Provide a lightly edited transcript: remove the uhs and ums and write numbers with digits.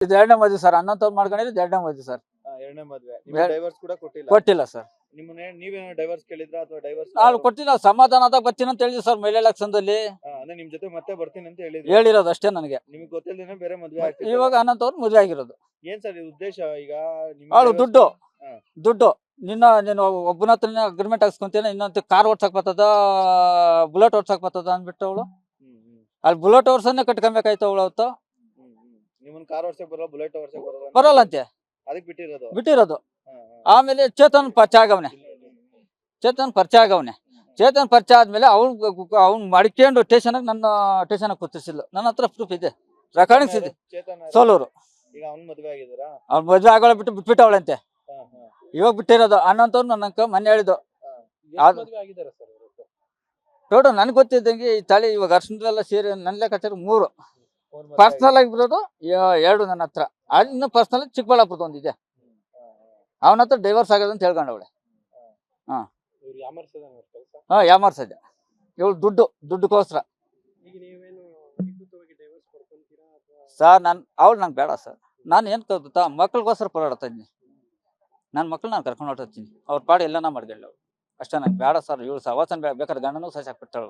ಇದು ಎರಡನೇ ಮದುವೆ ಸರ್. ಅಣ್ಣಂತವ್ರು ಮಾಡ್ಕೊಂಡಿರೋದು ಎರಡನೇ ಮದುವೆ ಸರ್. ಎರಡನೇ ಮದ್ವೆ. ಎರ್- ಡೈವರ್ಸ್ ಕೂಡ ಕೊಟ್ಟಿಲ್ಲ. ಕೊಟ್ಟಿಲ್ಲ ಸರ್. ನಿಮ್ಮನ್ನ ನೀವೇನೋ ಡೈವರ್ಸ್ ಕೇಳಿದ್ರ ಅಥವಾ ಡೈವರ್ಸ್ ನಾನು ಕೊಟ್ಟಿಲ್ಲ, ಸಮಾಧಾನ ಆದಾಗ ಬರ್ತೀನಿ ಅಂತ ಹೇಳಿದ್ವಿ ಸರ್. ಮಹಿಳೆ ಎಲೆಕ್ಷನ್ದಲ್ಲಿ ಅಂದ್ರೆ ನಿಮ್ ಜೊತೆ ಮತ್ತೆ ಬರ್ತೀನಿ ಅಂತ ಹೇಳಿದ್ರು. ಹೇಳಿರೋದು ಅಷ್ಟೇ ನನಗೆ. ನಿಮ್ಗೆ ಗೊತ್ತಿಲ್ಲದೇನೆ ಬೇರೆ ಮದ್ವೆ ಆಗ್ತಿದೆ. ಇವಾಗ ಅಣ್ಣಂತವ್ರು ಮದುವೆ ಆಗಿರೋದು. ಏನ್ ಸರ್ ಇದು ಉದ್ದೇಶ ಈಗ ನಿಮ್ಮ ಅವಳು divorce ದುಡ್ಡು ಹಾ. ದುಡ್ಡು ನೀನು ಒಬ್ಬನ ಹತ್ರ ಅಗ್ರಿಮೆಂಟ್ ಹಾಕ್ಸ್ಕೊಂತೀನಿ, ಇನ್ನೊಂದು ಕಾರ್ ಓಡ್ಸಕ್ ಬರ್ತದ, ಬುಲೆಟ್ ಓಡ್ಸಕ್ ಬರ್ತದ ಅಂದ್ಬಿಟ್ಟು ಅವಳು ಹ್ಮ್, ಹ್ಮ್, ಅಲ್ಲಿ ಬುಲೆಟ್ ಓಡ್ಸನ್ನೇ ಕಟ್ಕೊಬೇಕಾಯ್ತು ಅವಳು ಅವತ್ತು. ಹ್ಮ್, ಹ್ಮ್. ನಿಮ್ಮನ್ನ ಕಾರ್ ಓಡ್ಸಕ್ ಬರಲ್ಲ, ಬುಲೆಟ್ ಓಡ್ಸಕ್ ಬರಲ್ಲ ಅಂತ ಬರಲ್ಲ ಅಂತೆ ಅದಕ್ಕೆ ಬಿಟ್ಟಿರೋದು. ಬಿಟ್ಟಿರೋದು. ಹಾ, ಹಾ. ಆಮೇಲೆ ಚೇತನ್ ಪರಿಚಯ ಆಗವನೆ. ಚೇತನ್ ಪರಿಚಯ ಆದ್ಮೇಲೆ ಅವ್ನು ಮಡ್ಕೊಂಡು ನನ್ನ ಸ್ಟೇಷನ್ ಕೂತಿಸಿಲ್ಲ. ನನ್ನ ಹತ್ರ ಪ್ರೂಫ್ ಇದೆ, ರೆಕಾರ್ಡಿಂಗ್ಸ್ ಇದೆ. ಚೇತನ್ ಯಾರು? ಸೋಲೂರು. ಈಗ ಅವ್ನ್ ಮದ್ವೆ ಆಗಿದಾರಾ? ಅವ್ನು ಮದುವೆ ಆಗೋಳ ಬಿಟ್ಬಿಟ್ಟವಳಂತೆ. ಹಾ, ಹಾ, ಇವಾಗ ಬಿಟ್ಟಿರೋದು. ಅಣ್ಣಂತವ್ರು ನನ್ನ ಮೊನ್ನೆ ಹೇಳಿದ್ದು. ಹಾ. ಯಾವ್ದು? ಮದ್ವೆ ಆಗಿದಾರಾ ಸರ್ ಇವ್ರು? ಟೋಟಲ್ ನನ್ಗೆ ಗೊತ್ತಿದ್ದಂಗೆ ಈ ತಳಿ ಇವಾಗ ಅರ್ಶನದೆಲ್ಲ ಸೇರಿ ನನ್ನ ಲೆಕ್ಕಾಚಾರ 3 ಮೂರ್ ಮದ್ವೆ ಪರ್ಸನಲ್ ಆಗಿರೋದು, 2 ನನ್ನ ಹತ್ರ. ಅದು ಇನ್ನು ಪರ್ಸನಲ್ ಚಿಕ್ಕಬಳ್ಳಾಪುರದ ಒಂದಿದೆ. ಆಗಿದೆ. ಹಾ, ಹಾ. ಅವನ ಹತ್ರ ಡೈವರ್ಸ್ ಆಗೋದು ಅಂತ ಹೇಳ್ಕೊಂಡವಳೆ. ಇವ್ರು ಯಾಮರ್ಸೋದೇನೋ ಕೆಲ್ಸ. ಯಾಮಾರ್ಸದೆ ಇವಳು ದುಡ್ಡುಗೋಸ್ಕರ. ಈಗ ನೀವೇನು ಅಧಿಕೃತವಾಗಿ ಡೈವರ್ಸ್ ಕೊಡ್ಕೊಂತೀರಾ ಅಥವಾ ಸರ್ ಅವಳು ನಂಗೆ ಬೇಡ ಸರ್. ನಾನು ಏನು ಗೊತ್ತಾ, ಮಕ್ಳಿಗೋಸ್ಕರ ಹೋರಾಡ್ತಾ ಇದ್ದೀನಿ. ನನ್ನ ಮಕ್ಳು ನಾನು ಕರ್ಕೊಂಡು ಹೊರಟಿರ್ತೀನಿ. ಅವ್ರ ಪಾಡು ಎಲ್ಲನ ಮಾಡ್ಕೊಳ್ಳಿ. ಅಷ್ಟೇ, ನಂಗೆ ಬೇಡ ಸರ್. ಇವಳು ಸವಾಸನ ಬೇಕಾದ್ರೆ ಗಂಡನೂ ಸಹ ಸಾಕ್ಬಿಡ್ತಾಳು.